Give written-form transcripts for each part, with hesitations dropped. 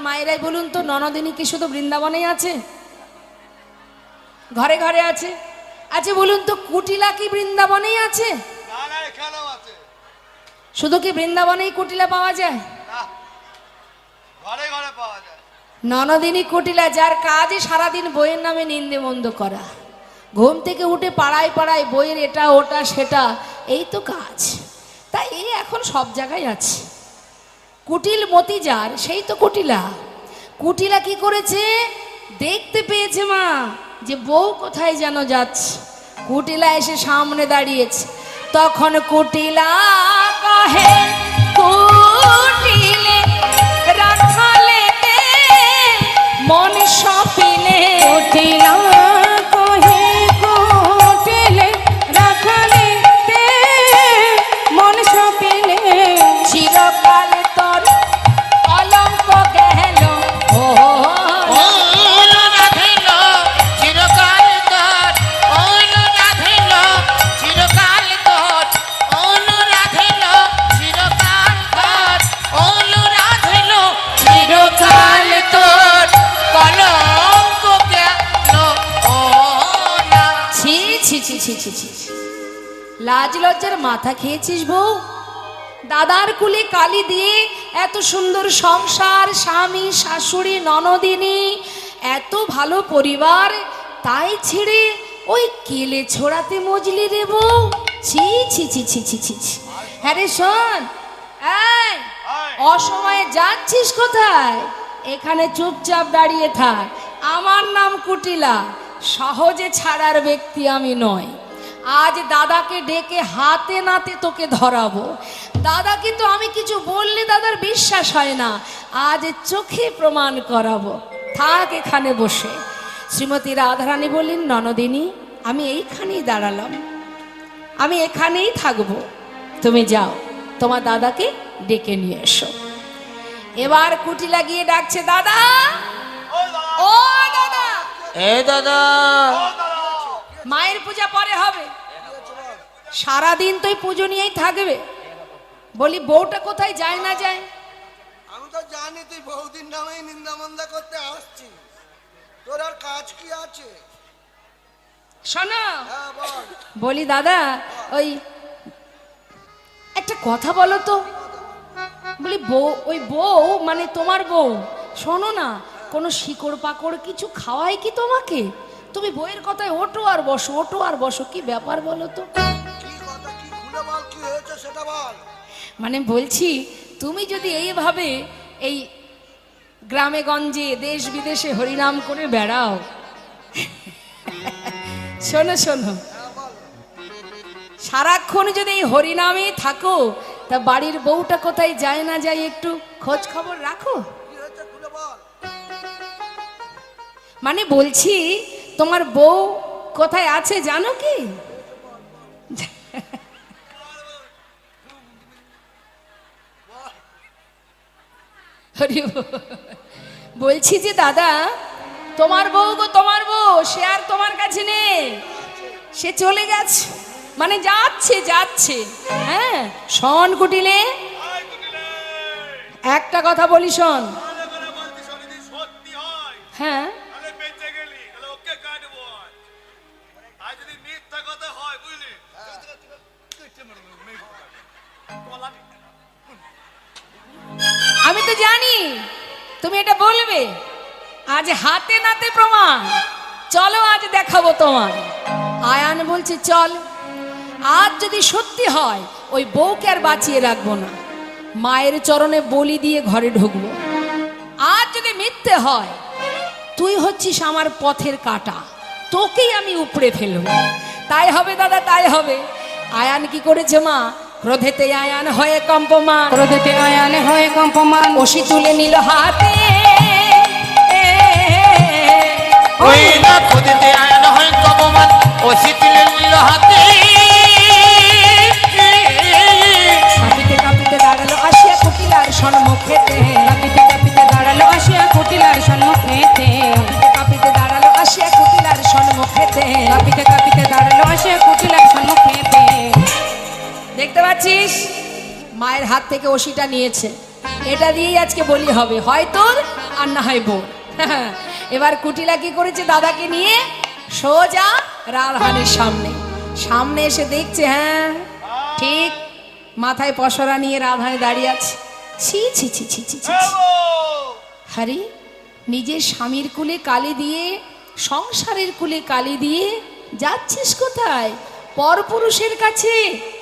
মায়েরাই বলুন তো, ননদিনী কি শুধু বৃন্দাবনেই আছে? ঘরে ঘরে আছে? আচ্ছা বলুন তো, কুটিলা কি বৃন্দাবনেই আছে? শুধু কি বৃন্দাবনেই কুটিলা পাওয়া যায়? ঘরে ঘরে পাওয়া যায় ননদিনী কুটিলা, যার কাজই সারাদিন বইয়ের নামে নিন্দে মন্দ করা। ঘুম থেকে উঠে পাড়ায় পাড়ায় বইয়ের এটা ওটা সেটা, এই তো কাজ। তাই এই এখন সব জায়গায় আছে। কুটিল মতি যার, সেই তো কুটিলা। কুটিলা কি করেছে? দেখতে পেয়েছে মা যে বউ কোথায় যেন যাচ্ছে। কুটিলা এসে সামনে দাঁড়িয়েছে। তখন কুটিলা কহে, কুটিলে রাখালে মন সপিলে। কুটিলা কহে, কুটিলে রাখালে মন সপিলে। চিরকাল তোর কলঙ্ক গেল, ও রাধিল চিরকাল তোর, রাধিল চিরকাল তোর, রাধিল চিরকাল তোর, রাধিল চিরকাল তোর, কলঙ্ক গেল ও না। ছি ছি ছি ছি ছি ছি। লাজ লজ্জার মাথা খেয়েছিস বউ? দাদার কুলে কালি দিয়ে এত সুন্দর সংসার, স্বামী শাশুড়ি ননদিনী, এত ভালো পরিবার, তাই ছেড়ে ওই কেলে ছোড়াতে মজলি রে বউ। ছি ছি ছি ছি ছি ছি ছি। হ্যাঁ রে শোন, এই অসময়ে যাচ্ছিস কোথায়? এখানে চুপচাপ দাঁড়িয়ে থাক। আমার নাম কুটিলা, সহজে ছাড়ার ব্যক্তি আমি নয়। আজ দাদাকে ডেকে হাতে নাতে তোকে ধরাবো। দাদাকে তো আমি কিছু বললে দাদার বিশ্বাস হয় না, আজ চোখে প্রমাণ করাবো। থাক এখানে বসে। শ্রীমতী রাধারানী বললেন, ননদিনী আমি এইখানেই দাঁড়ালাম, আমি এখানেই থাকবো, তুমি যাও তোমার দাদাকে ডেকে নিয়ে এসো। এবার কুটিলা গিয়ে ডাকছে, দাদা, ও দাদা। এ দাদা, মায়ের পূজা পরে হবে, সারাদিন তুই পুজো নিয়েই থাকবে। বলি বউটা কোথায় যায় না যায়? আমি তো জানি তুই বহুদিন নামেই নিন্দা মন্দা করতে আসছি, তোর আর কাজ কি আছে? শোনো, হ্যাঁ বল। বলি দাদা, ওই একটা কথা বলো তো। বলি বউ, ওই বউ মানে তোমার বউ, শোনো না, কোনো শিকড় পাকড় কিছু খাওয়ায় কি তোমাকে? তুমি বইয়ের কথায় ওঠো আর বসো, ওঠো আর বসো, কি ব্যাপার বলো তো? কি কথা, কি খুলে বল, কি হয়েছে সেটা বল। মানে বলছি, তুমি যদি এইভাবে এই গ্রামে গঞ্জে দেশ বিদেশে হরিনাম করে বেড়াও, শোনো শোনো, সারাক্ষণ যদি এই হরিনামে থাকো, তা বাড়ির বউটা কোথায় যায় না যায় একটু খোঁজ খবর রাখো। কি হয়েছে খুলে বল। মানে বলছি, তোমার বউ কোথায় আছে জানো কি? হরি বল। বলছি যে দাদা, তোমার বউ গো, তোমার বউ, সে আর তোমার কাছে নেই, সে চলে গেছে, মানে যাচ্ছে যাচ্ছে। হ্যাঁ শোন কুটিলে, একটা কথা বলি শোন। হ্যাঁ আমি তো জানি তুমি এটা বলবে, আজ হাতে নাতে প্রমাণ, চলো আজ দেখাবো তোমার। আয়ান বলছে চল, আজ যদি সত্যি হয় ওই বউকে আর বাঁচিয়ে রাখবো না, মায়ের চরণে বলি দিয়ে ঘরে ঢুকবো। আজ যদি মিথ্যে হয়, তুই হচ্ছিস আমার পথের কাঁটা, তোকেই আমি উপড়ে ফেলবো। তাই হবে দাদা, তাই হবে। আয়ান কি করেছে মা? ক্রোধেতে আয়ান হয়ে কম্পমান, ক্রোধেতে আয়ান হয়ে কম্পমান, ওষি তুলে নিল হাতে। ওই না খুদিতে আয়ন হয় কবমান, ওষি তুলে নিল হাতে। কাঁপিতে কাঁপিতে দাঁড়ালো আসিয়া কুটিলার সম্মুখেতে, কাঁপিতে কাঁপিতে দাঁড়ালো আসিয়া কুটিলার সম্মুখেতে, কাঁপিতে দাঁড়ালো আসিয়া কুটিলার সম্মুখেতে, কাঁপিতে কাঁপিতে দাঁড়ালো আসিয়া কুটিলার সম্মুখেতে। দেখতে পাচ্ছিস মায়ের হাত থেকে ওষিটা নিয়েছে, এটা দিয়েই আজকে বলি হবে, হয় তোর আর না হয় বোর। এবার কুটিলা কি করেছে, দাদাকে নিয়ে সোজা রাধারানীর সামনে সামনে এসে দেখছে, হ্যাঁ ঠিক মাথায় পসরা নিয়ে রাধারানী দাঁড়িয়ে আছে। ছি ছি ছি ছি ছি ছি। আরে নিজের স্বামীর কুলে কালি দিয়ে, সংসারের কুলে কালি দিয়ে যাচ্ছিস কোথায়? পরপুরুষের কাছে?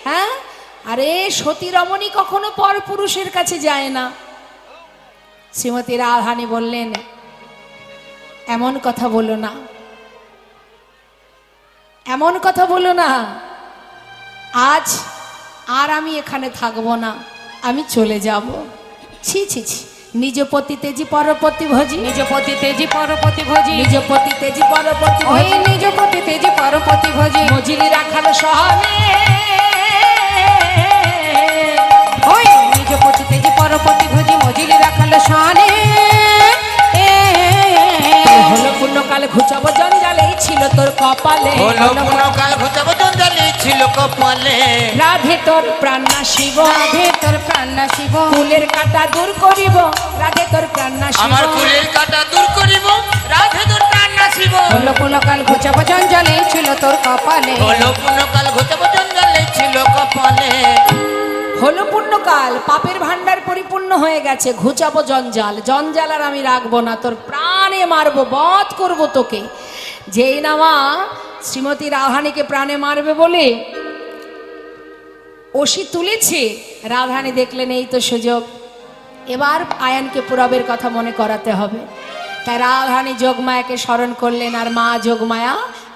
হ্যাঁ, আরে সতী রমণী কখনো পরপুরুষের কাছে যায় না। শ্রীমতী রাধারানী বললেন, এমন কথা বলো না, এমন কথা বলো না, আজ আর আমি এখানে থাকবো না, আমি চলে যাব। ছি ছি ছি, নিজ পতি তেজি পরপতি ভোজি, নিজ পতি তেজি পরপতি ভোজি, নিজ পতি তেজি পরপতি ওই ভোজি, নিজ পতি তেজি পরপতি ভোজি, মজিলি রাখাল সহানে, ওই নিজ পতি তেজি পরপতি ভোজি, মজিলি রাখাল শানে। হলো পুণ্যকাল ঘুচাবো জঞ্জালে ছিল তোর কপালে, হলো পুনকাল ঘুচাবো জঞ্জালে ছিল কপালে, রাধে তোর প্রাণ নাশিব, রাধে তোর প্রাণ নাশিব, কুলের কাটা দূর করিব, রাধে তোর প্রাণ নাশিব, আমার কুলের কাটা দূর করিব, রাধে তোর প্রাণ নাশিব। হলো পুনকাল ঘুচাবো জঞ্জালে ছিল তোর কপালে, হলো পুনকাল ঘুচাবো জঞ্জালে ছিল কপালে, হলো পুণ্যকাল পাপের ভান্ডার পরিপূর্ণ হয়ে গেছে, ঘুচাবো জঞ্জাল, জঞ্জাল আর আমি রাখবো না, তোর প্রাণে মারবো, বধ করবো তোকে। যেই না মা শ্রীমতী রাধারানীকে প্রাণে মারবে বলে অসি তুলেছে, রাধারানী দেখলেন এই তো সুযোগ, এবার আয়ানকে পুরবের কথা মনে করাতে হবে। তাই রাধারানী যোগমায়াকে স্মরণ করলেন, আর মা যোগমায়া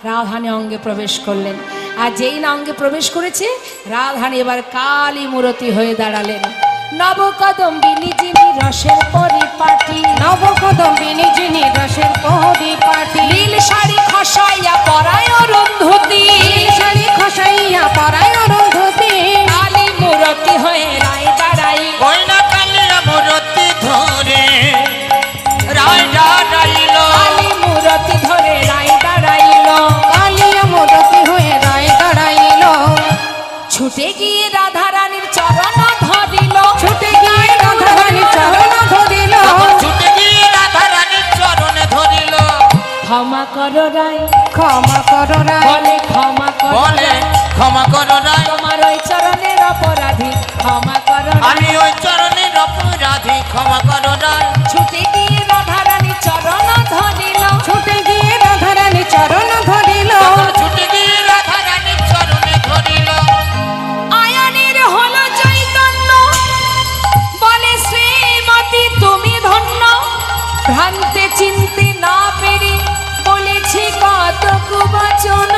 রাধারানী অঙ্গে প্রবেশ করলেন। আর যেই না অঙ্গে প্রবেশ করেছে, রাধারানী এবার কালী মূরতি হয়ে দাঁড়ালেন। নবকদম্বিনী যিনি রসের পরিপাটি, নবকদম্বিনী যিনি রসের পরিপাটি, নীল শাড়ি খসাইয়া পরায় অরুন্ধতী, শাড়ি খসাইয়া পরায় অরুন্ধতী, কালী মূরতি হয়ে রায় দাঁড়াই, ওই না কালিয়া মূরতি ধরে রায় দাঁড়াইল, কালী মূরতি ধরে রায় দাঁড়াইল, কালিয়া মূরতি হয়ে রায় দাঁড়াইল, ছুটে গিয়ে রাধারানীর চরণ ধরিল, ছুটে গিয়ে রাধারানীর চরণ ধরিল, ছুটে গিয়ে রাধারানীর চরণে ধরিল, ক্ষমা করো রায়, ক্ষমা করো রায়, বলে ক্ষমা করো বলে রায়, ক্ষমা করো রায়, তোমার ওই চরণের অপরাধী ক্ষমা করো রায়। আমি ওই চরণের অপরাধী ক্ষমা করো রায়, ছুটে গিয়ে রাধারানীর চরণ ধরিল, ছুটে গিয়ে রাধারানীর চরণ ধরিল, ছুটে গিয়ে রাধারানীর চরণে ধরিল, আয়ানের হলো চৈতন্য, বলে শ্রীমতী তুমি ধন্য, ভ্রান্তে চিনতে না পেরে বলেছি কত কুবচন,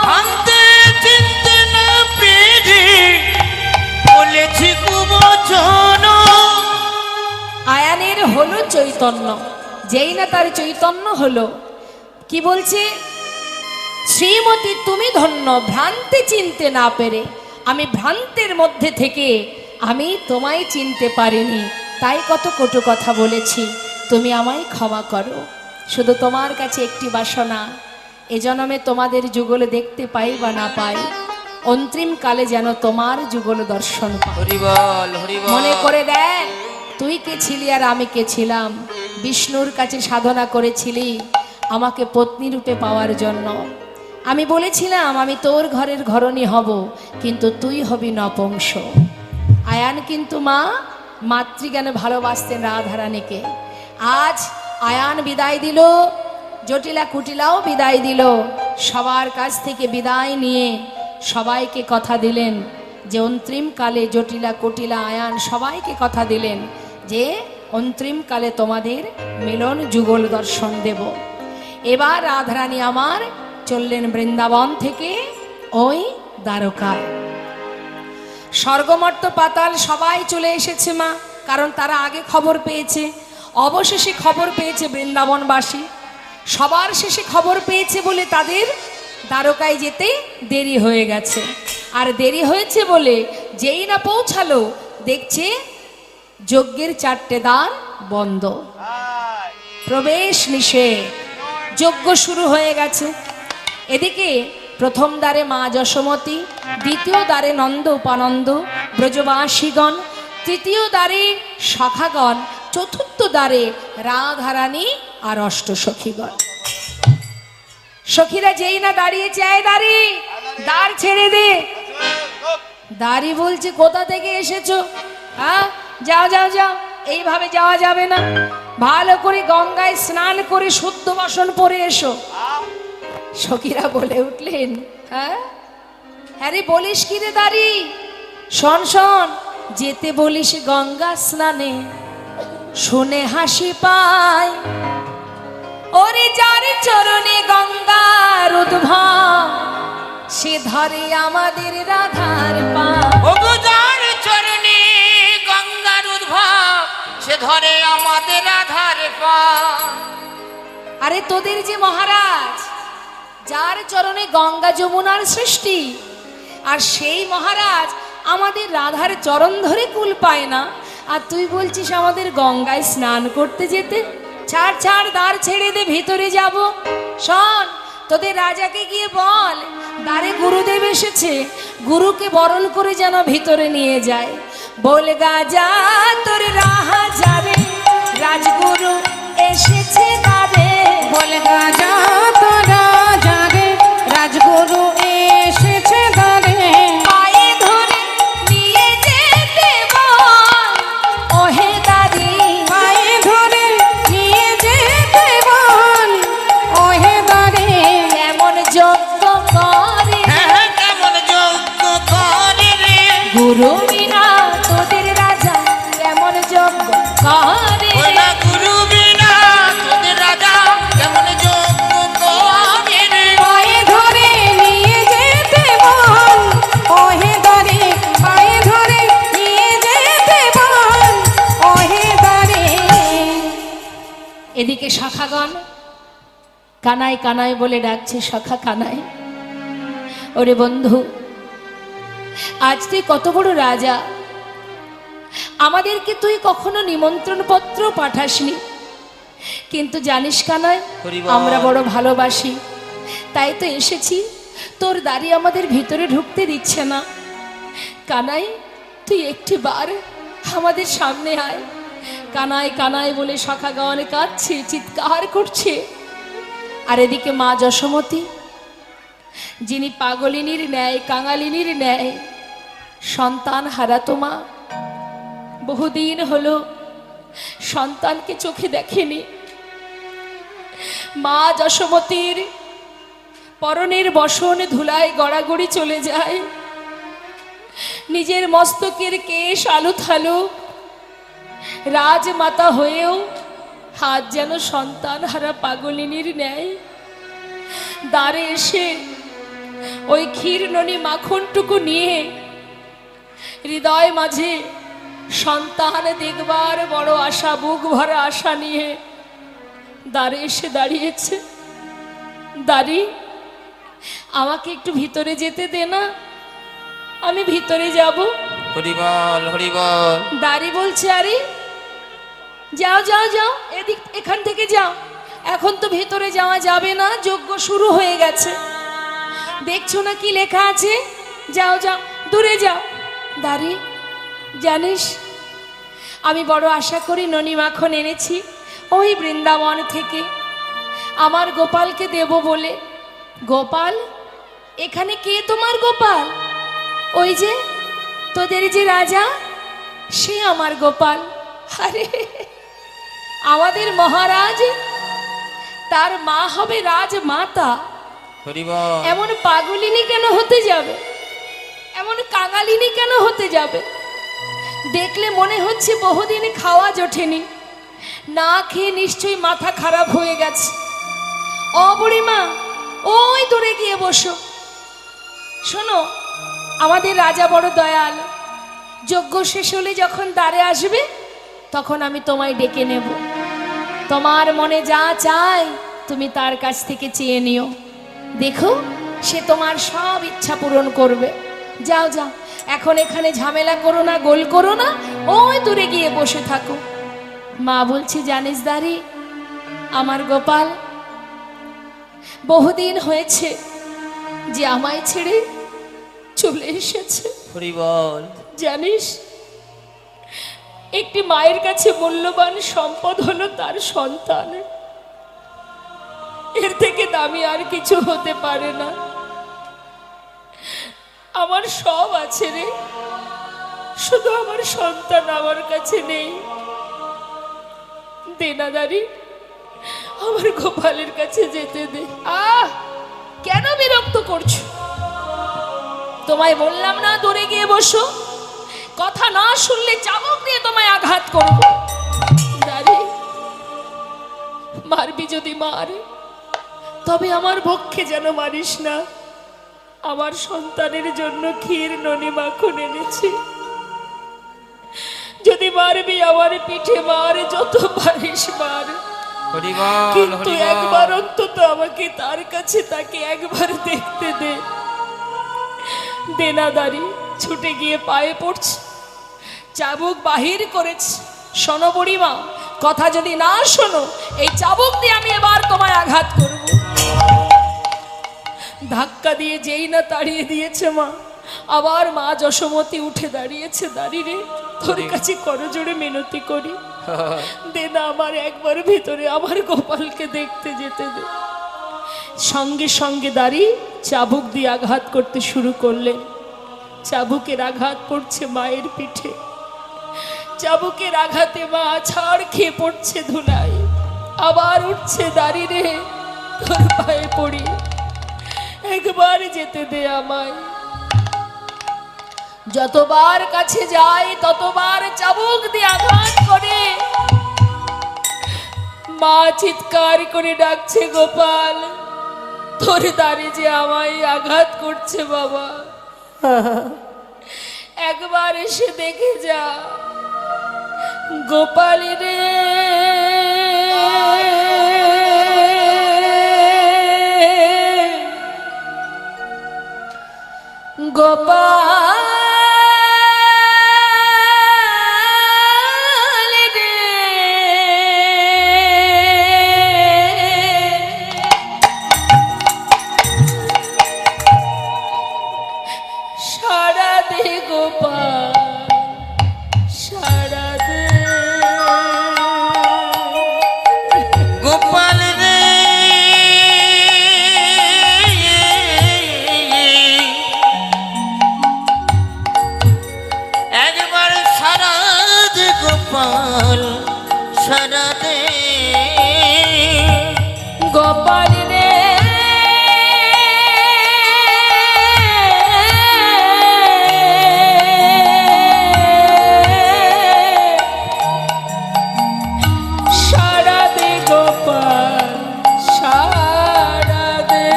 ভাঙতে চিনতে না পেরে বলেছি কুবচন। আয়ানের হলো চৈতন্য, যেই না তার চৈতন্য হলো, কি বলছে, শ্রীমতী তুমি ধন্য, ভ্রান্তে চিনতে না পেরে, আমি ভ্রান্তের মধ্যে থেকে আমি তোমায় চিনতে পারিনি, তাই কত কটু কথা বলেছি, তুমি আমায় ক্ষমা করো। শুধু তোমার কাছে একটি বাসনা, এ জন্মে তোমাদের যুগল দেখতে পাই বা না পাই, অন্তিম কালে যেন তোমার যুগল দর্শন পাই। হরিবল হরিবল। মনে করে দেখ তুই কে ছিলি আর আমি কে ছিলাম, বিষ্ণুর কাছে সাধনা করেছিলি আমাকে পত্নী রূপে পাওয়ার জন্য, আমি বলেছিলাম আমি তোর ঘরের ঘরণী হব, কিন্তু তুই হবি নপুংস। আয়ান কিন্তু মা মাতৃজ্ঞানে ভালোবাসতেন রাধারানীকে। আজ আয়ান বিদায় দিল, জটিলা কুটিলাও বিদায় দিল, সবার কাছ থেকে বিদায় নিয়ে সবাইকে কথা দিলেন যে অন্তিম কালে জটিলা কুটিলা আয়ান সবাইকে কথা দিলেন যে অন্তিম কালে তোমাদের মিলন যুগল দর্শন দেব। এবার রাধারানী আমার চললেন বৃন্দাবন থেকে ওই দ্বারকায়। স্বর্গমর্ত পাতাল সবাই চলে এসেছে মা, কারণ তারা আগে খবর পেয়েছে, অবশেষে খবর পেয়েছে বৃন্দাবনবাসী, সবার শেষে খবর পেয়েছে বলে তাদের দ্বারকায় যেতে দেরি হয়ে গেছে। আর দেরি হয়েছে বলে যেই না পৌঁছালো দেখছে যজ্ঞের 4টে দ্বার বন্ধ, প্রবেশ নিষেধ, যজ্ঞ শুরু হয়ে গেছে। এদিকে প্রথম দ্বারে মা যশোমতী, দ্বিতীয় দ্বারে নন্দ উপানন্দ ব্রজবাসীগণ, তৃতীয় দ্বারে সখাগণ, চতুর্থ দ্বারে রাধারানী আর অষ্টসখীগণ। সখীরা যেই না দাঁড়িয়েছে, আয় দাঁড়ি, দ্বার ছেড়ে দে। দাঁড়ি বলছে, কোথা থেকে এসেছো? হ্যাঁ, যাও যাও যাও, এইভাবে যাওয়া যাবে না, ভালো করে গঙ্গায় স্নান করে শুদ্ধ বসন পরে এসো। সখীরা বলে উঠলেন, হ্যাঁ হ্যাঁ রে, বলিস কি রে দাঁড়ি? শোন শোন, যেতে বলিস গঙ্গা স্নানে, শুনে হাসি পায়। ওরে যার চরণে গঙ্গার উদ্ভব, সে ধরে আমাদের রাধার পা। ওগো যার চরণে গঙ্গার উদ্ভব, সে ধরে আমাদের রাধার পা। আরে তোদের যে মহারাজ, যার চরণে গঙ্গা যমুনার সৃষ্টি, আর সেই মহারাজ আমাদের রাধার চরণ ধরে কুল পায় না, আর তুই বলছিস আমাদের গঙ্গায় স্নান করতে যেতে? ছাড় ছাড়, দ্বার ছেড়ে দে, ভিতরে যাব। শোন, তোদের রাজাকে গিয়ে বল, দ্বারে গুরুদেব এসেছে, গুরুকে বরণ করে যেন ভিতরে নিয়ে যায়। বল গাজা তোর রাহা যাবে, রাজগুরু এসেছে দ্বারে। বলে গাজা তোরা যারে, রাজগুরু এসেছে দ্বারে। পায়ে ধরে নিয়ে যেতে বল, ওহে দাদি। পায়ে ধরে নিয়ে যেতে বল, ওহে দ্বারে। কেমন যজ্ঞ করে হ্যাঁ, কেমন যজ্ঞ করে রে, গুরু বিনা তোদের রাজা, কেমন যজ্ঞ করে। ওই না গুরু বিনা তোদের রাজা, কেমন যজ্ঞ করে রে। পায়ে ধরে নিয়ে যেতে বল, ওহে দ্বারে। পায়ে ধরে নিয়ে যেতে বল, ওহে দ্বারে। এদিকে শাখাগণ কানাই কানাই বলে ডাকছে, শাখা কানাই। ওরে বন্ধু, আজ তুই কত বড় রাজা, আমাদেরকে তুই কখনো নিমন্ত্রণ পত্র পাঠাসনি, কিন্তু জানিস কানাই, হরিবল। আমরা বড় ভালোবাসি, তাই তো এসেছি। তোর দাড়ি আমাদের ভিতরে ঢুকতে দিচ্ছে না। কানাই, তুই একটি বার আমাদের সামনে আয়। কানাই কানাই বলে শাখাগণ কাঁদছে, চিৎকার করছে। আর এদিকে মা যশোমতী, যিনি পাগলিনীর ন্যায়, কাঙালিনীর ন্যায় সন্তান হারাতো মা, বহুদিন হলো সন্তানকে চোখে দেখেনি। মা যশোমতীর পরনের বসন ধুলায় গড়াগড়ি চলে যায়, নিজের মস্তকের কেশ আলু থালু, রাজমাতা হয়েও হাত যেন সন্তান হারা পাগলিনীর ন্যায়। দ্বারে এসে ওই ক্ষীর ননি মাখনটুকু নিয়ে হৃদয় মাঝে সন্তান দেখবার বড় আশা, বুক ভরা আশা নিয়ে দ্বারে এসে দাঁড়িয়েছে। দাঁড়ি, আমাকে একটু ভিতরে যেতে দে না, আমি ভিতরে যাব। হরিবল হরিবল। দাঁড়ি বলছে, আরে যাও যাও যাও, এখান থেকে যাও, এখন তো ভেতরে যাওয়া যাবে না, যজ্ঞ শুরু হয়ে গেছে। দেখছো না কি লেখা আছে? যাও যাও, দূরে যাও। দাঁড়ি, জানিস আমি বড় আশা করি ননি মাখন এনেছি ওই বৃন্দাবন থেকে আমার গোপালকে দেব বলে। গোপাল? এখানে কে তোমার গোপাল? ওই যে তোদের যে রাজা, সে আমার গোপাল। আরে, আমাদের মহারাজ, তার মা হবে রাজমাতা। হরিবল। এমন পাগলিনী কেন হতে যাবে? এমন কাঙালিনী কেন হতে যাবে? দেখলে মনে হচ্ছে বহুদিন খাওয়া জোটেনি, না খেয়ে নিশ্চয়ই মাথা খারাপ হয়ে গেছে। ও বুড়িমা, ওই দূরে গিয়ে বসো। শোনো, আমাদের রাজা বড় দয়াল, যজ্ঞ শেষ হলে যখন দ্বারে আসবে তখন আমি তোমায় ডেকে নেব। তোমার মনে যা চাই তুমি তার কাছ থেকে চেয়ে নিও, দেখো সে তোমার সব ইচ্ছা পূরণ করবে। যাও যাও, এখন এখানে ঝামেলা করো না, গোল করো না, ওই দূরে গিয়ে বসে থাকো। মা বলছি, জানিস দাঁড়ি, আমার গোপাল বহুদিন হয়েছে যে আমায় ছেড়ে চলে এসেছে। হরিবল। জানিস একটি মায়ের কাছে মূল্যবান সম্পদ হলো তার সন্তান। এর থেকে দামি আর কিছু হতে পারে না। আমার সব আছে রে, শুধু আমার সন্তান আমার কাছে নেই। দেনাদারি, আমার গোপালের কাছে যেতে দে। কেন বিরক্ত করছো? তোমায় বললাম না দূরে গিয়ে বসো? কথা না শুনলে চাবুক দিয়ে তোমায় আঘাত করব। দাঁড়ি, মারবি যদি মার, তবে আমার পক্ষে যেন মারিস না। আমার সন্তানের জন্য ক্ষীর ননি মাখন এনেছি। যদি মারবি আমার পিঠে মার, যত পারিস মার, কিন্তু একবার অন্তত আমাকে তার কাছে তাকে একবার দেখতে দে। দেনাদারি ছুটে গিয়ে পায়ে পড়ছে, চাবুক বাহির করেছে। শোনো বুড়িমা, কথা যদি না শোনো, এই চাবুক দিয়ে আমি এবার তোমায় আঘাত করব। ধাক্কা দিয়ে যেই না তাড়িয়ে দিয়েছে মা, আবার মা যশোমতী উঠে দাঁড়িয়েছে। দাঁড়িয়ে তোর কাছে করজোড়ে মিনতি করি, দে না আমার একবার ভেতরে আমার গোপালকে দেখতে যেতে দে। সঙ্গে সঙ্গে দাঁড়িয়ে চাবুক দিয়ে আঘাত করতে শুরু করলেন। চাবুকের আঘাত পড়ছে মায়ের পিঠে। চাবুকের আঘাতে মা ছাড় খেয়ে পড়ছে ধুলায়। আবার উঠছে, দাঁড়িয়ে তোর পায়ে পড়ি, একবার যেতে দে আমায়। যতবার কাছে যায় ততবার চাবুক দিয়ে আঘাত করে। মা চিৎকার করে ডাকছে, গোপাল তোর দ্বারে যে আমায় আঘাত করছে বাবা, একবার এসে দেখে যা। গোপাল রে, গোপাল রে, সারা দে গোপাল, সারা দে। গোপাল রে, একবার সারা দে গোপাল, সারা দে। গোপাল রে, সারা দে গোপাল, সারা দে।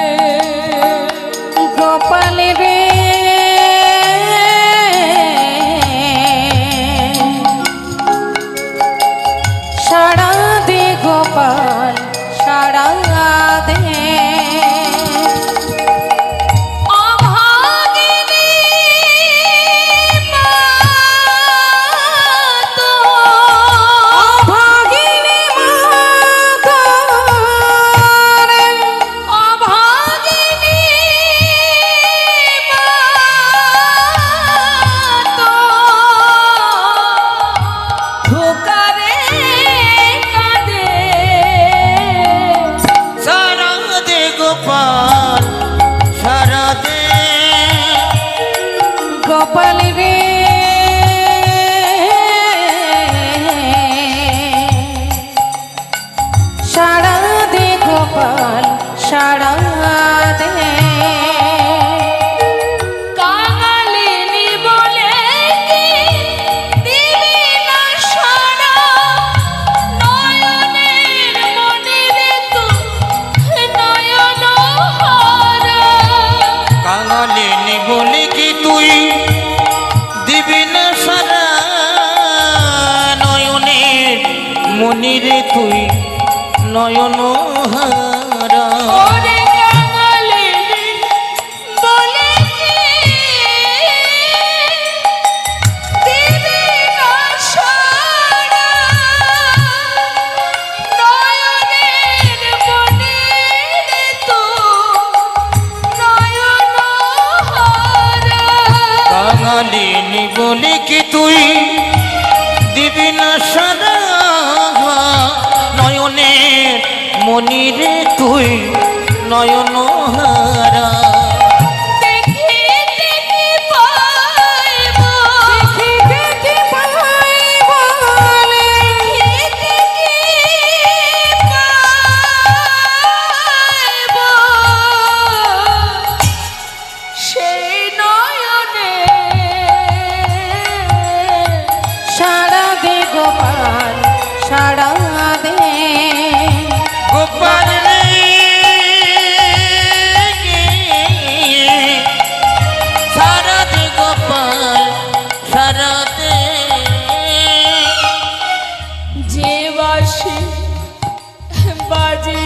গোপাল রে, সারা দে গোপাল, সারা দে। অভাগিনী মা তো, অভাগিনী মা রে, অভাগিনী মা তো, ধোকারে কাঁদে। সারা দে গোপাল, সারা দে। গোপাল রে, সারা দে গোপাল, সারা দে। কাঙালিনী বলে কি দিবি না সাড়া, নয়নের মনিরে তুই নয়ন হারা। কাঙালিনী বলে কি তুই দিবি না সারা, নয়নের মনিরে তুই নয়ন হারা। ওরে কাঙালিনী বলে কি দিবি না সাড়া, নয়নের মনিরে তুই নয়ন হারা। কাঙালিনী বলে কি তুই দিবি মনিরে তুই নয়ন হারা দেখি দেখি পাইব, দেখি দেখি পাইব রে। দেখি দেখি পাইব, সেই নয়নে সারা দে গোপাল সারা দে। গোপাল রে সারাতে গোপাল সারাতে যে বাঁশি বাজিয়েছিলি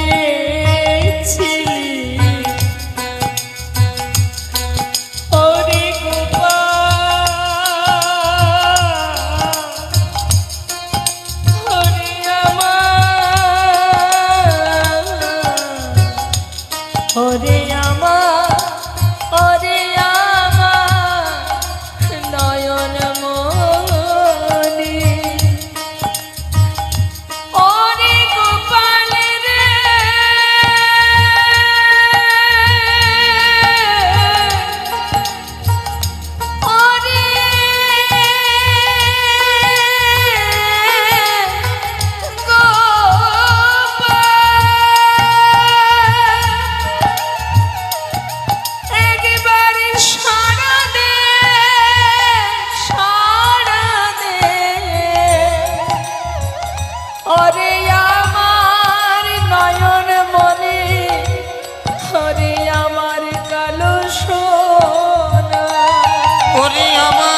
ওরে গোপাল, ওরে আমার, ওরে আমার, ওরে আমার নয়ন মনি, ওরে গোপাল রে, ওরে গোপাল, একবারে সারা দে, সারা দে, ওরে আমার নয়ন মনে, ওরে আমার কালো সোনা, ওরে আমার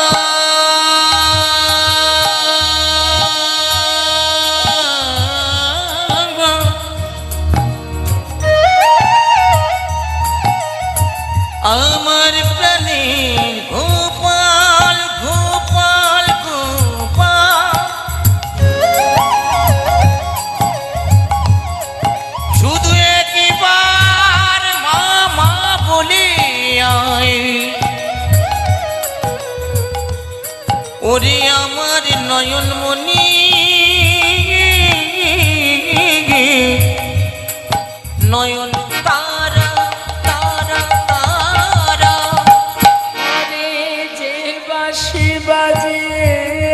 প্রাণের গোপাল গোপাল গোপাল শুধু একবার মা মা বলে আয় ওরে আমার নয়নমণি নয়ন তারা তারা তারা আরে যে বাঁশি বাজিয়েছিলি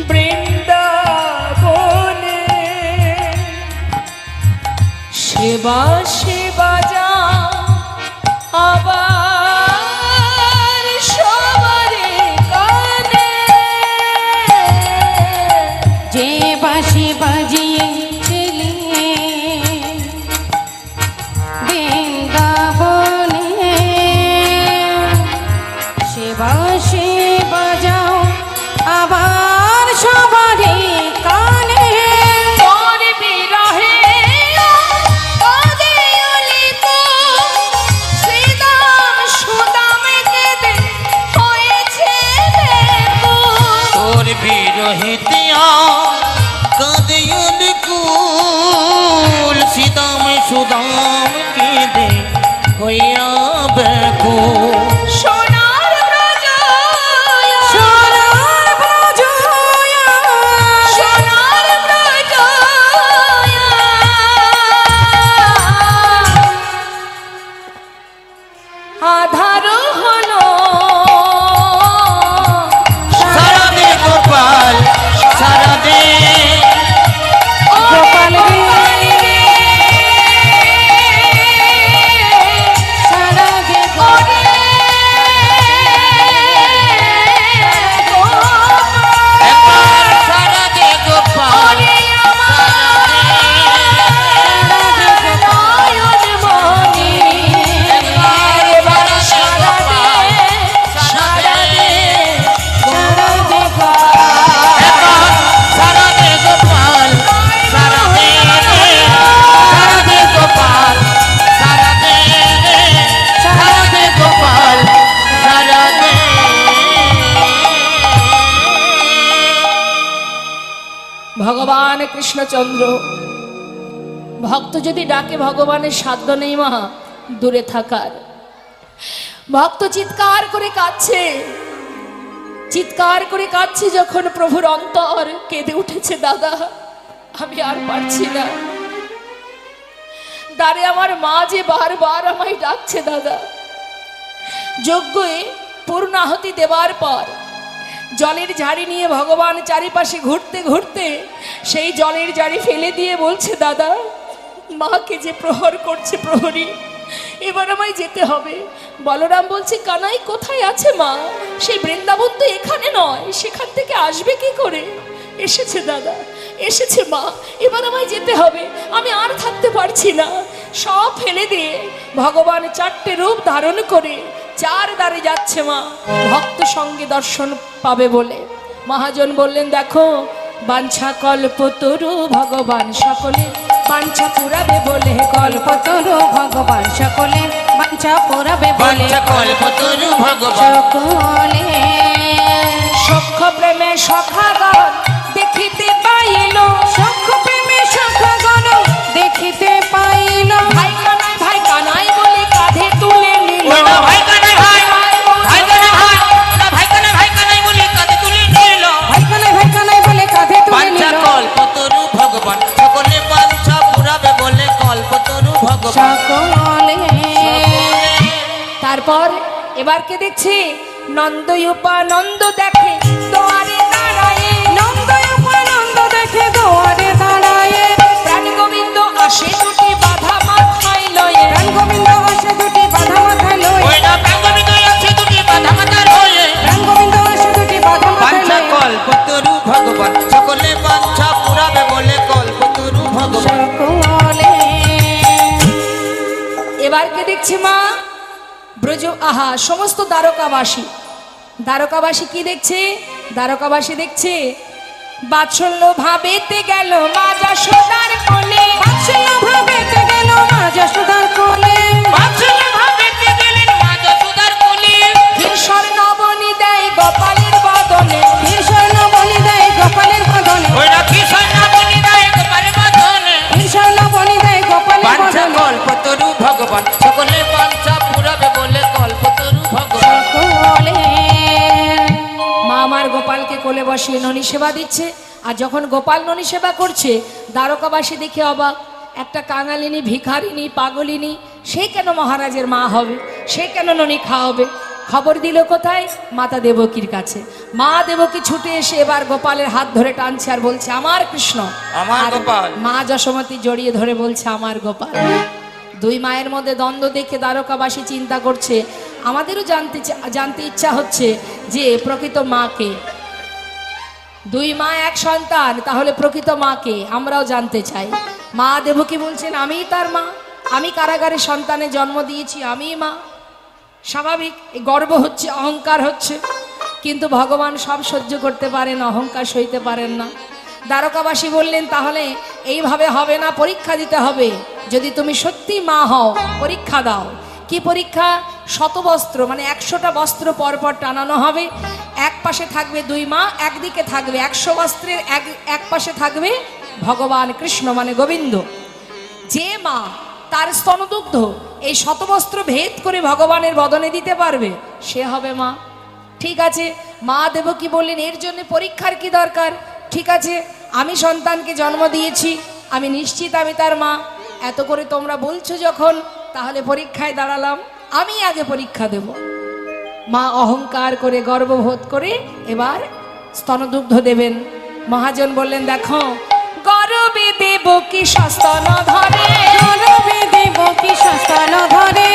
বৃন্দাবনে, সে বাঁশি বাজা আবার সবারে কানে, যে বাঁশি বাজিয়েছিলি বৃন্দাবনে, সে বাঁশি বাজাও আবার সবারই কানে। তোর বিরহে ওদে অলিত শ্রীদাম সুদাম কেঁদে হয়েছে ব্যাকুল। তোর বিরহিতে কাঁদিয়ল কুল সীতাম সুদাম কেঁদে হইয়া ব্যাকুল সোনার ব্রজ, সোনার ব্রজ, সোনার ব্রজ, আধার হলো সারা দে গোপাল সারা দে গোপাল রে সারা দে গোপাল। একবার সারা দে গোপাল ভগবান কৃষ্ণচন্দ্র, ভক্ত যদি ডাকে ভগবানের সাধ্য নেই মা দূরে থাকার। ভক্ত চিৎকার করে কাঁদছে, চিৎকার করে কাঁদছি যখন প্রভুর অন্তর কেঁদে উঠেছে। দাদা আমি আর পারছি না। দ্বারে আমার মা যে বারবার আমায় ডাকছে। দাদা যজ্ঞে পূর্ণাহুতি দেওয়ার পর জলের ঝাড়ি নিয়ে ভগবান চারিপাশে ঘুরতে ঘুরতে সেই জলের ঝাড়ি ফেলে দিয়ে বলছে, দাদা মাকে যে প্রহর করছে প্রহরী, এবার আমায় যেতে হবে। বলরাম বলছে, কানাই কোথায় আছে মা? সেই বৃন্দাবন তো এখানে নয়, সেখান থেকে আসবে কি করে? এসেছে দাদা, এসেছে মা, এবার আমায় যেতে হবে, আমি আর থাকতে পারছি না। সব ফেলে দিয়ে ভগবান 4টে রূপ ধারণ করে 4 দ্বারে যাচ্ছে মা, ভক্ত সঙ্গে দর্শন পাবে বলে। মহাজন বললেন, দেখো বাঞ্ছা কল্পতরু ভগবান সকলে বাঞ্ছা পুরাবে বলে, কল্পতরু ভগবান সকলে বাঞ্ছা পুরাবে বলে, কল্পতরু ভগবান সকলে সখ্য প্রেমে সখাগণ দেখিতে পাইল, সখ্য প্রেমে সখাগণ দেখিতে পাইল, ভাই কানাই বলে কাঁধে তুলে নিল। ভাই কানাই ভাই, ভাই কানাই ভাই, ভাই কানাই ভাই কানাই বলে কাঁধে তুলে নিল। ভাই কানাই বলে কাঁধে তুলে বাঞ্ছা নিল, কল্পতরু ভগবান সকলে বাঞ্ছা পুরাবে বলে, কল্পতরু ভগবান সকলে। তারপর এবার কে দেখছে? নন্দ উপানন্দ দেখে দুয়ারে দাঁড়ায়, নন্দ উপানন্দ দেখে দুয়ারে দাঁড়ায়ে, প্রাণ গোবিন্দ আসে দুটি বাধা মাথায় লয়ে, প্রাণ গোবিন্দ আসে দুটি বাধা মাথায় লয়ে, ওই না প্রাঙ্গবিত আছে দুটি বাধা মাতার হয়ে। প্রাণ গোবিন্দ আসে দুটি বাধা মাথায় বাঞ্ছা লয়ে, কল্পতরু ভগবান সকলে বাঞ্ছা পুরাবে বলে, কল্পতরু ভগবান সকলে। এবার কে দেখছে মা? ব্রজ আহা সমস্ত দ্বারকাবাসী। দ্বারকাবাসী কি দেখছে? দ্বারকাবাসী দেখছে বাৎসল্য ভাবেতে গেল মা যশোদার কোলে, বাৎসল্য ভাবেতে গেল মা যশোদার কোলে, বাৎসল্য ভাবেতে গেলেন মা যশোদার কোলে। ঈশ্বর নবনী দেয় গোপালের বদনে, কৃষ্ণ বলি দেয় গোপালের বদনে, ওই না কৃষ্ণ বলি দেয় গোপালের বদনে। কৃষ্ণ বলি দেয় গোপালের বাঞ্ছা বদনে, কল্পতরু ভগবান সকলে বাঞ্ছা পুরাবে বলে, কল্পতরু ভগবান সকলে। মা আমার গোপালকে কোলে বসিয়ে ননী সেবা দিচ্ছে। আর যখন গোপাল ননী সেবা করছে, দ্বারকাবাসী দেখে অবাক। একটা কাঙালিনী, ভিখারিনী, পাগলিনী, সে কেন মহারাজের মা হবে? সে কেন ননী খাওয়াবে? খবর দিল কোথায়? মাতা দেবকীর কাছে। মা দেবকী ছুটে এসে এবার গোপালের হাত ধরে টানছে আর বলছে, আমার কৃষ্ণ, আমার আর গোপাল। মা যশোমতী জড়িয়ে ধরে বলছে, আমার গোপাল। দুই মায়ের মধ্যে দ্বন্দ্ব দেখে দ্বারকাবাসী চিন্তা করছে, আমাদেরও জানতে ইচ্ছা হচ্ছে যে প্রকৃত মাকে। দুই মা এক সন্তান, তাহলে প্রকৃত মাকে আমরাও জানতে চাই। মা দেবকী বলছেন, আমিই তার মা, আমি কারাগারে সন্তানের জন্ম দিয়েছি, আমিই মা। স্বাভাবিক, এই গর্ব হচ্ছে, অহংকার হচ্ছে। কিন্তু ভগবান সব সহ্য করতে পারেন, অহংকার সইতে পারেন না। দ্বারকাবাসী বললেন, তাহলে এইভাবে হবে না, পরীক্ষা দিতে হবে। যদি তুমি সত্যি মা হও, পরীক্ষা দাও। কি পরীক্ষা? শতবস্ত্র মানে 100টা বস্ত্র পরপর টানানো হবে। এক পাশে থাকবে দুই মা, একদিকে থাকবে 100 বস্ত্রের এক পাশে থাকবে ভগবান কৃষ্ণ মানে গোবিন্দ। যে মা তার স্তনদুগ্ধ এই শতবস্ত্র ভেদ করে ভগবানের বদনে দিতে পারবে, সে হবে মা। ঠিক আছে, মা দেবকী বললেন, এর জন্য পরীক্ষার কি দরকার? ঠিক আছে, আমি সন্তানকে জন্ম দিয়েছি, আমি নিশ্চিত আমি তার মা। এত করে তোমরা বলছো যখন, তাহলে পরীক্ষায় দাঁড়ালাম, আমি আগে পরীক্ষা দেব। মা অহংকার করে গর্ববোধ করে এবার স্তনদুগ্ধ দেবেন। মহাজন বললেন, দেখো গর্বে দেবকী সস্তন ধরে, গর্বে দেবকী সস্তন ধরে,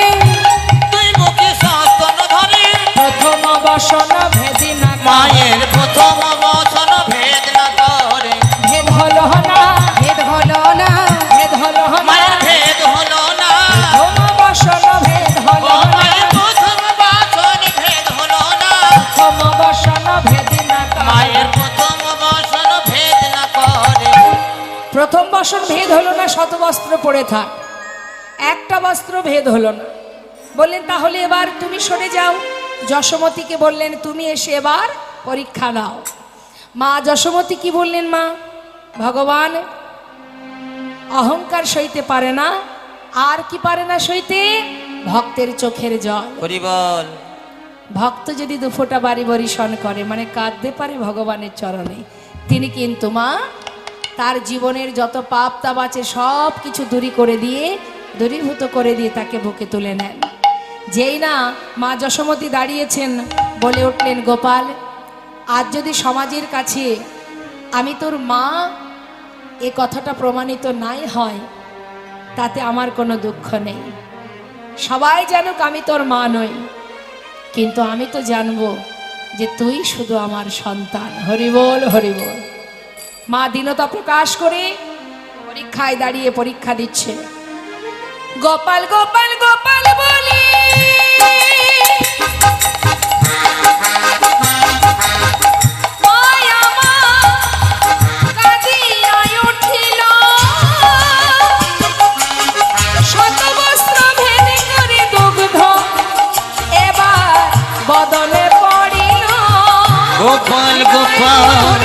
তুই মুখে সস্তন ধরে, প্রথম বসন ভেদি না মায়ের প্রথম বচন ভেদ না করে। ভেদ হলো না, ভেদ হলো না, ভেদ হলো না, মায়ের ভেদ হলো না, প্রথম বসন ভেদ ও হলো না, মায়ের প্রথম বচন ভেদ হলো না, প্রথম বসন ভেদি না মায়ের প্রথম বচন ভেদ না করে। প্রথম বসন ভেদ হলো না, শত বস্ত্র পরে থাক, একটা বস্ত্র ভেদ হলো না। বললেন, তাহলে এবার তুমি সরে যাও। যশোমতীকে বললেন, তুমি এসে এবার পরীক্ষা দাও। মা যশোমতী কি বললেন? মা, ভগবান অহংকার সইতে পারে না, আর কি পারে না সইতে? ভক্তের চোখের জল। হরি বল। ভক্ত যদি দুফোঁটা বাড়ি বরিশন করে মানে কাঁদতে পারে ভগবানের চরণে, তিনি কিন্তু মা তার জীবনের যত পাপ তাপ আছে সব কিছু দূরীভূত করে দিয়ে তাকে বুকে তুলে নেন। যেই না মা যশোমতী দাঁড়িয়েছেন, বলে উঠলেন, গোপাল, আজ যদি সমাজের কাছে আমি তোর মা এ কথাটা প্রমাণিত নাই হয়, তাতে আমার কোনো দুঃখ নেই। সবাই জানুক আমি তোর মা নই, কিন্তু আমি তো জানবো যে তুই শুধু আমার সন্তান। হরি বল, হরি বল। মা দীনতা প্রকাশ করে পরীক্ষায় দাঁড়িয়ে পরীক্ষা দিচ্ছে। গোপাল গোপাল গোপাল বলি বদলে পড়িল। গোপাল গোপাল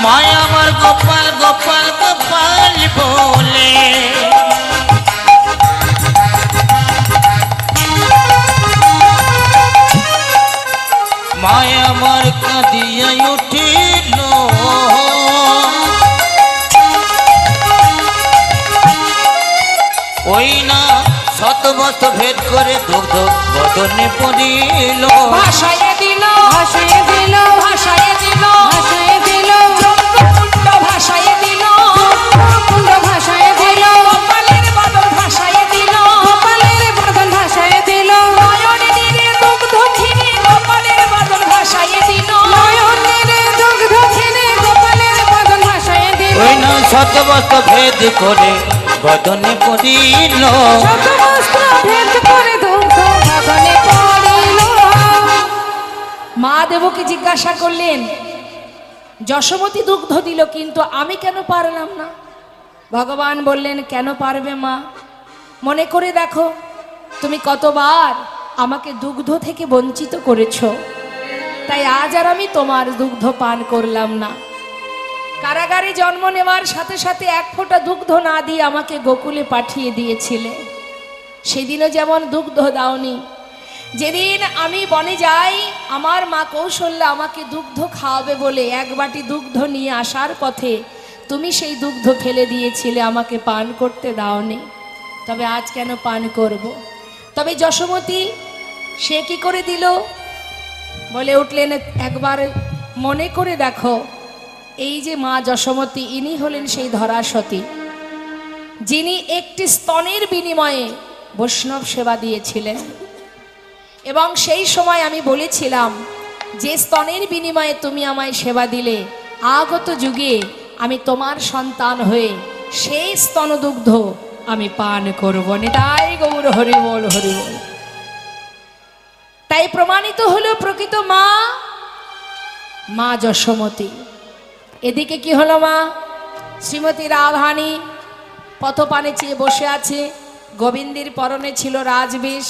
মায়া আমার গোপাল গোপাল গোপাল বলে মায়া আমার কাঁদিয়া উঠিল। ওই না শতবস্ত ভেদ করে দুগ্ধ বদনে পড়িল। ভাষায় দিল, ভাসায় দিল, ভাষায় দিল, ভাসায় দিল, ব্রহ্মকুণ্ড ভাষায় দিল, কুণ্ড ভাসায় দিল, গোপালের বাদল ভাষায় দিল, গোপালের বাদল ভাসায় দিল, নয়ন নীরে দুগ্ধ ক্ষীরে গোপালের বাদল ভাষায় দিল, নয়নের দুগ্ধ খেলে গোপালের বাদল ভাসায় দিল। ওই না শতবস্ত ভেদ করে বদনে পড়িল। শতবস্ত্র ভেদ করে দুগ্ধ বদনে পড়িল। মা দেবকে জিজ্ঞাসা করলেন, যশোমতী দুগ্ধ দিল কিন্তু আমি কেন পারলাম না? ভগবান বললেন, কেন পারবে মা? মনে করে দেখো তুমি কতবার আমাকে দুগ্ধ থেকে বঞ্চিত করেছো, তাই আজ আর আমি তোমার দুগ্ধ পান করলাম না। কারাগারে জন্ম নেওয়ার সাথে সাথে এক ফোঁটা দুগ্ধ না দিয়ে আমাকে গোকুলে পাঠিয়ে দিয়েছিলে, সেদিনও যেমন দুগ্ধ দাওনি। যেদিন আমি বনে যাই আমার মা কৌশল্যা আমাকে দুগ্ধ খাওয়াবে বলে এক বাটি দুগ্ধ নিয়ে আসার পথে তুমি সেই দুগ্ধ ফেলে দিয়েছিলে, আমাকে পান করতে দাওনি। তবে আজ কেন পান করব? তবে যশোমতী সে কি করে দিল? বলে উঠলেন, একবার মনে করে দেখো, এই যে মা যশোমতী ইনি হলেন সেই ধরাসতী, যিনি একটি স্তনের বিনিময়ে বৈষ্ণব সেবা দিয়েছিলেন। এবং সেই সময় আমি বলেছিলাম, যে স্তনের বিনিময়ে তুমি আমায় সেবা দিলে, আগত যুগে আমি তোমার সন্তান হয়ে সেই স্তনদুগ্ধ আমি পান করব। নিতাই গৌর হরি বল, হরি বল। তাই প্রমাণিত হলো প্রকৃত মা মা যশোমতী। এদিকে কি হলো? মা শ্রীমতী রাধারানী পথপানে চেয়ে বসে আছে। গোবিন্দের পরনে ছিল রাজবেশ,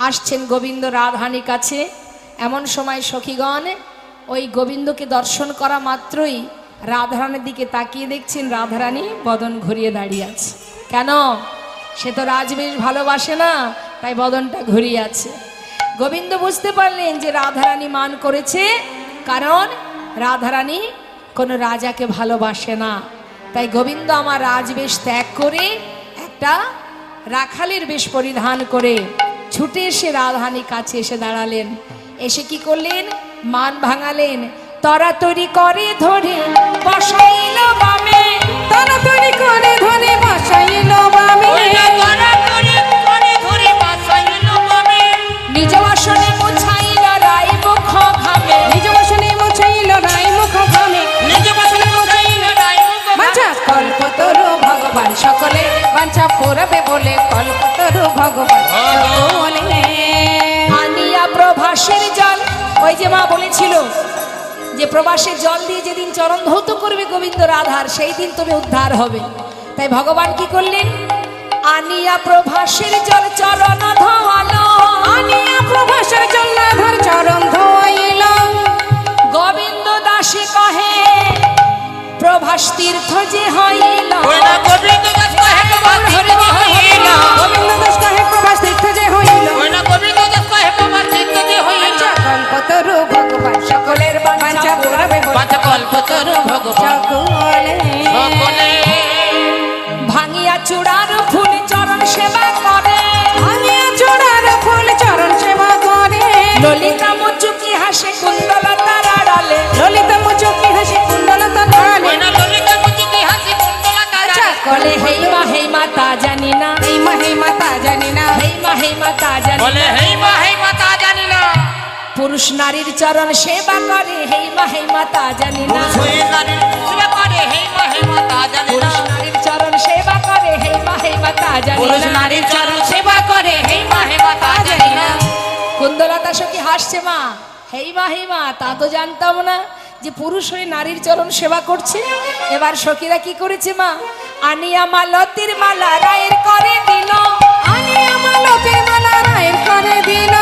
আসছেন গোবিন্দ রাধারানীর কাছে। এমন সময় সখীগণ ওই গোবিন্দকে দর্শন করা মাত্রই রাধারানীর দিকে তাকিয়ে দেখছেন রাধারানী বদন ঘুরিয়ে দাঁড়িয়ে আছে। কেন? সে তো রাজবেশ ভালোবাসে না, তাই বদনটা ঘুরিয়ে আছে। গোবিন্দ বুঝতে পারলেন যে রাধারানী মান করেছে, কারণ রাধারানী কোনো রাজাকে ভালোবাসে না। তাই গোবিন্দ আমার রাজবেশ ত্যাগ করে একটা রাখালের বেশ পরিধান করে ছুটে এসে রাধারানীর কাছে এসে দাঁড়ালেন। এসে কি করলেন? মান ভাঙালেন। তরাতরি করে ধরে বসাইল বামে, তরাতরি করে ধরে বসাইল বামে, নিজ বসনে মুছাইল রাই মুখ ঘামে, নিজ বসনে মুছাইল রাই মুখ ঘামে, বাঞ্ছা কল্পতরু ভগবান সকলে, বাঞ্ছা পুরবে বলে কল্পতরু ভগবান সকলে। আনিয়া প্রভাসের জল, ওই যে মা বলেছিল যে প্রভাসের জল দিয়ে যেদিন চরণ ধৌত করবে গোবিন্দ রাধার, সেই দিন তুমি উদ্ধার হবে। তাই ভগবান কি করলেন? আনিয়া প্রভাসের জল চরণ ধোয়ালো, আনিয়া প্রভাসের জল রাধার চরণ ধোয়াইল। গোবিন্দ দাসী কহে প্রভাস তীর্থ যে হইল, গোবিন্দ দাস কহে প্রভাস তীর্থ যে হইল, গোবিন্দ দাস কহে প্রভাস তীর্থ যে হইল, গোবিন্দ দাস কহে প্রভাস তোর ভগবান সকলে সকলে ভাঙিয়া চূড়ার ফুল চরণ সেবা করে, ভাঙিয়া চূড়ার ফুল চরণ সেবা করে, ললিতা মুচুকি হাসে কুণ্ডলতার আড়ালে, ললিতা মুচকি হাসি কুণ্ডলতা নালে, ওই না ললিতা মুচকি হাসি কুণ্ডলা তারা বলে হেই মা তা জানি না, এই মাতা জানি না, হেই মা তা জানি বলে না। হেই মা তা জানি না, পুরুষ নারীর চরণ সেবা করে, হেই মা তা জানি না। পুরুষ হয়ে নারীর সেবা করে হেই মা তা জানি না, পুরুষ নারীর চরণ সেবা করে, হেই মা তা জানি পুরুষ না। নারীর চরণ সেবা করে হেই মা তা জানি না। কুন্দলতা সখী হাসছে, মা হেই মা তা তো জানতাম না যে পুরুষ হয়ে নারীর চরণ সেবা করছে। এবার সখীরা কি করেছে, মা আনিয়া মালতির মালা রায়ের করে দিল, আমি আমার লোকের মালা রায়ের করে দিল,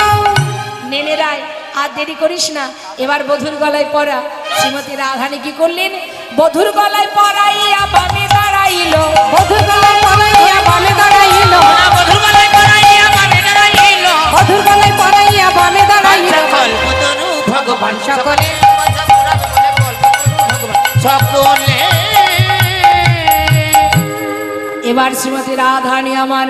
নেনে রায় আর দেরি করিস না, এবার বধুর গলায় পরা। শ্রীমতী রাধানী কি করলেন, বধুর গলায় পরাইয়া বামে দাঁড়াইলো, বধূর গলায় পরাইয়া বামে দাঁড়াইল, ওরা বধূর গলায় পরাইয়া বামে দাঁড়াইল, বধূর গলায় পরাইয়া বামে দাঁড়াইল, কল্পতরু ভগবান সকলে সকলে এবার শ্রীমতী রাধানী আমার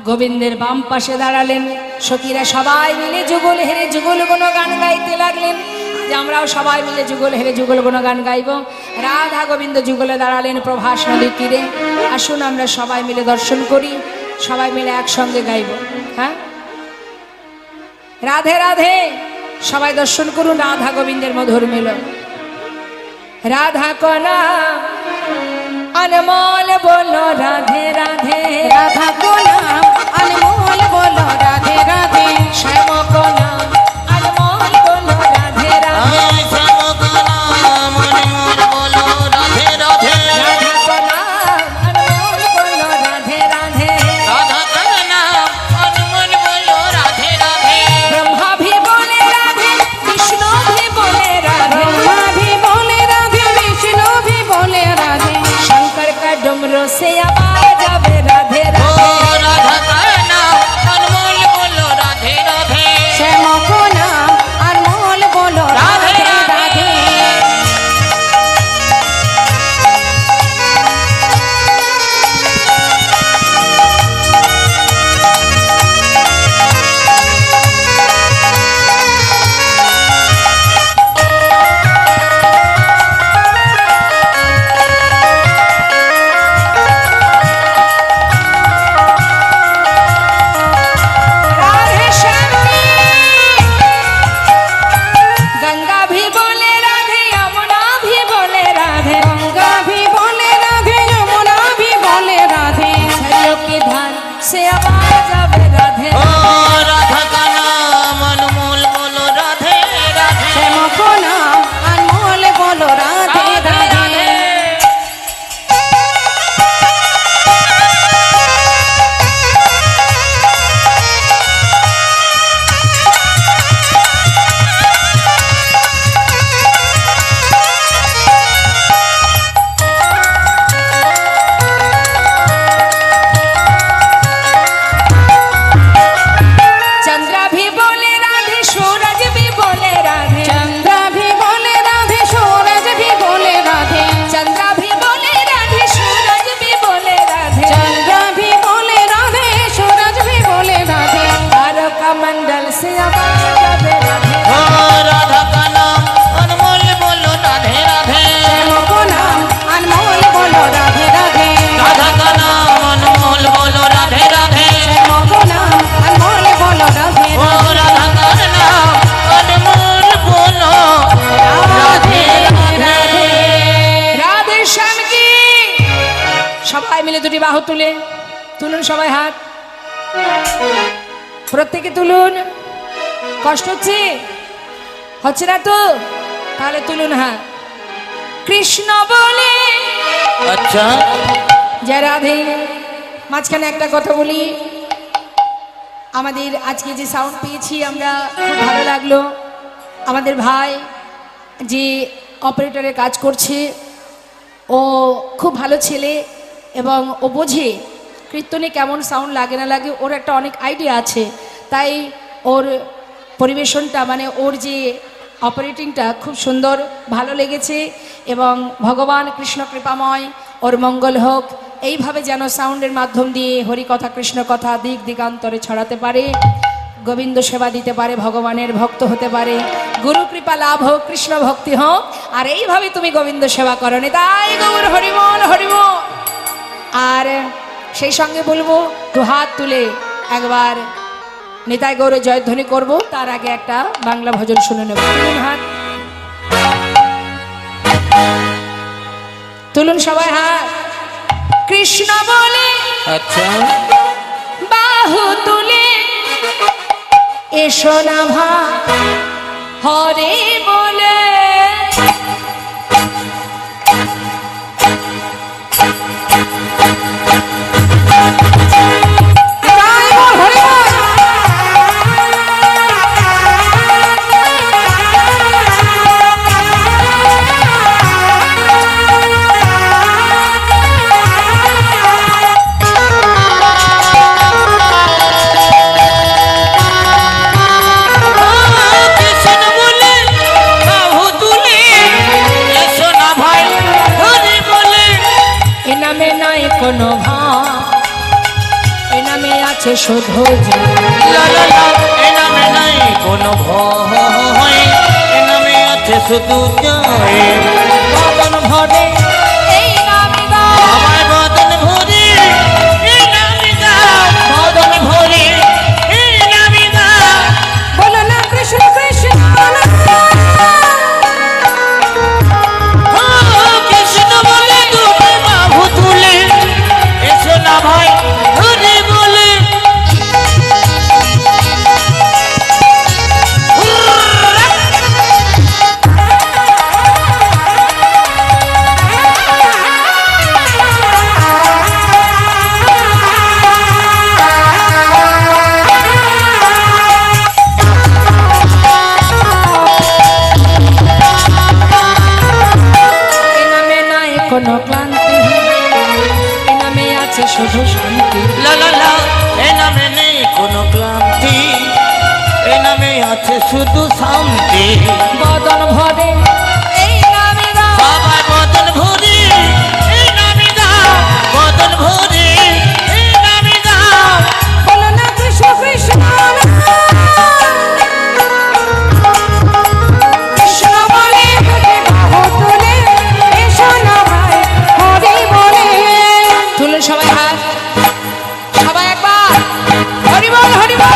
গোবিন্দের বাম পাশে দাঁড়ালেন। সখীরা সবাই মিলে যুগল হেরে যুগল কোনো গান গাইতে লাগলেন। আজ আমরাও সবাই মিলে যুগল হেরে যুগল কোনো গান গাইব। রাধা গোবিন্দ যুগলে দাঁড়ালেন প্রভাস নদীর তীরে। আসুন আমরা সবাই মিলে দর্শন করি, সবাই মিলে একসঙ্গে গাইব। হ্যাঁ, রাধে রাধে, সবাই দর্শন করুন রাধা গোবিন্দের মধুর মিলন। রাধা কনা अनमोल बोलो राधे राधे, রাধা को नाम अनमोल बोलो राधे राधे, श्याम को नाम अनमोल बोलो राधे राधे, শ্যাম কালাম মনমোর বলো রাধে রাধে, राधा को नाम अनमोल बोलो राधे राधे। রাধা কার নাম অনমোল বলো রাধে রাধে, ब्रह्मा भी बोले राधे, विष्णु भी बोले राधे, ब्रह्मा भी बोले राधे, विष्णु भी बोले राधे, शंकर का डुमरो से आवाज आवे राधे ও राधे। রাধা কার নাম অনমোল বলো রাধে রাধে, श्याम को नाम अनमोल बोलो राधे राधे। राधे श्याम की। गंगा भी बोले राधे, यमुना भी बोले राधे, गंगा भी बोले राधे, यमुना भी बोले राधे, झरियों की धार से आवाज आवे राधे ও রাধা কার নাম অনমোল বলো রাধে রাধে, श्याम को नाम अनमोल बोलो राधे राधे। चंद्रा भी बोले राधे, सूरज भी बोले राधे, चंद्रा भी बोले राधे, सूरज भी बोले राधे, चंद्रा भी बोले राधे, सूरज भी बोले राधे, चंद्रा भी बोले राधे, सूरज भी बोले राधे, तारों का मंडल से आवाज आवे राधे ও রাধা কার নাম অনমোল বলো রাধে রাধে, श्याम को नाम अनमोल बोलो राधे राधे, রাধা কার নাম অনমোল বলো রাধে রাধে, श्याम को नाम अनमोल बोलो राधे ও রাধা কার নাম অনমোল বলো राधे राधे। রাধে শ্যাম কি। সবাই মিলে দুটি বাহু তুলে তুলুন, সবাই হাত প্রত্যেকে তুলুন। কষ্ট হচ্ছে, হচ্ছে না তো? তাহলে তুলুন হাত। কৃষ্ণ বলে আচ্ছা জয় রাধে। মাঝখানে একটা কথা বলি, আমাদের আজকে যে সাউন্ড পেয়েছি আমরা, খুব ভালো লাগলো। আমাদের ভাই যে অপারেটরের কাজ করছে, ও খুব ভালো ছেলে এবং ও বোঝে কীর্তনে কেমন সাউন্ড লাগে না লাগে, ওর একটা অনেক আইডিয়া আছে। তাই ওর পরিবেশনটা মানে ওর যে অপারেটিংটা খুব সুন্দর ভালো লেগেছে এবং ভগবান কৃষ্ণ কৃপাময় ওর মঙ্গল হোক। এইভাবে যেন সাউন্ডের মাধ্যম দিয়ে হরিকথা কৃষ্ণ কথা দিক দিগান্তরে ছড়াতে পারে, গোবিন্দ সেবা দিতে পারে, ভগবানের ভক্ত হতে পারে, গুরু কৃপা লাভ হোক, কৃষ্ণ ভক্তি হোক। আর এইভাবে তুমি গোবিন্দ সেবা করো, তাই গৌর হরিবল হরিবল। আর সেই সঙ্গে বলবো দু হাত তুলে একবার নিতাই গৌরে জয়ধ্বনি করব, তার আগে একটা বাংলা ভজন শুনে নেব। তুলুন হাত, তুলুন সবাই হাত। কৃষ্ণ বলে আচ্ছা বাহু তুলে এসো না ভা, হরে বলে কৃষ্ণ বলে বাহু তুলে এসো না ভাই, হরি বলে। এ নামে নাই কোনো ভাব, এ নামে আছে শুধু জয়। লা লা লা, এ নামে নাই কোনো ভয়, এ নামে আছে শুধু জয়। বদন ভরে এই নামে গাও, আমার বদন ভরে এই নামে গাও, বদন ভরে এই নামে গাও। বলো না কৃষ্ণ কৃষ্ণ বলো। ও কৃষ্ণ বলে তুমি বাহু তুলে এসো না ভাই, হরি বলে। এ নামে নাই কোনো ক্লান্তি, এ নামে আছে শুধু শান্তি। লা লা লা, এ নামে নেই কোনো ক্লান্তি, এ নামে আছে শুধু শান্তি। বদন ভরে এই নামে গাও, বাবার বদন ভরে এই নামে গাও, বদন ভরে এই নামে গাও। বলো না কৃষ্ণ কৃষ্ণ বলো। কৃষ্ণ বলে বাহু তুলে এসো না ভাই, হরি বলে। তুলুন সবাই হাত, সবাই একবার হরি বল হরি বল।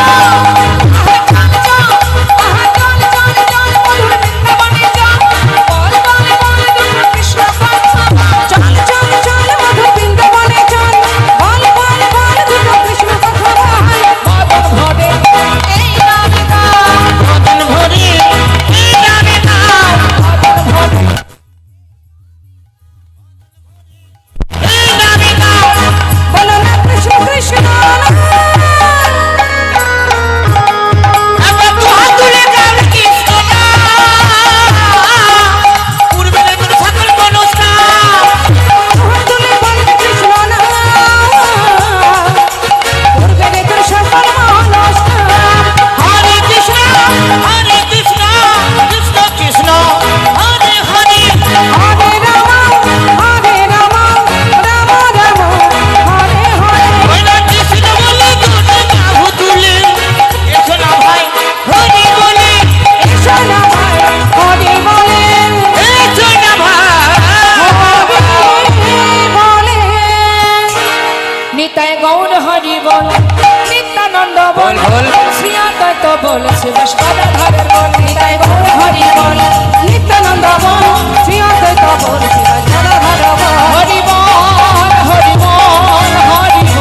বদন ভরে এই নামে গাও, এই নামে গাও। বলো না কৃষ্ণ কৃষ্ণ আবার দু হাত তুলে গান কৃষ্ণ নাম, পূর্বে তোর সকল মনস্কার। তুলে বল কৃষ্ণ না, পূর্বে রে তোর সকল মনস্কার। হরে কৃষ্ণ কৃষ্ণ কৃষ্ণ, হরে হরে। হরে রাম হরে রাম, রাম রাম হরে হরে। বলো কৃষ্ণ বলে দুটো বাহু তুলে এসো না ভাই, হরি বলে। এসো না ভাই, হরি বলে। এসো না ভাই, হরি বলে। নিতাই গৌর হরি বল, নিত্যানন্দ বল, বল, বল। শ্রী অদ্বৈত বল, শিবাস গদাধর বল। নিতাই গৌর হরি বল, নিত্যানন্দ বল, শ্রী অদ্বৈত বল, শিবাস গদাধর বল। হরি বল হরি বল হরি বল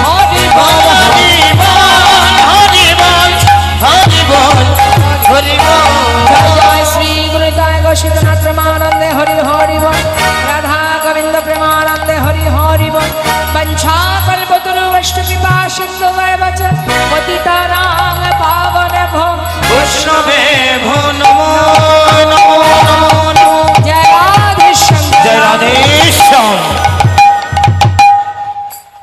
হরি বল। হরি বল, হরি বল, হরি বল, হরি বল। জয় জয় শ্রী গুরুদয় গোস্বীনাথ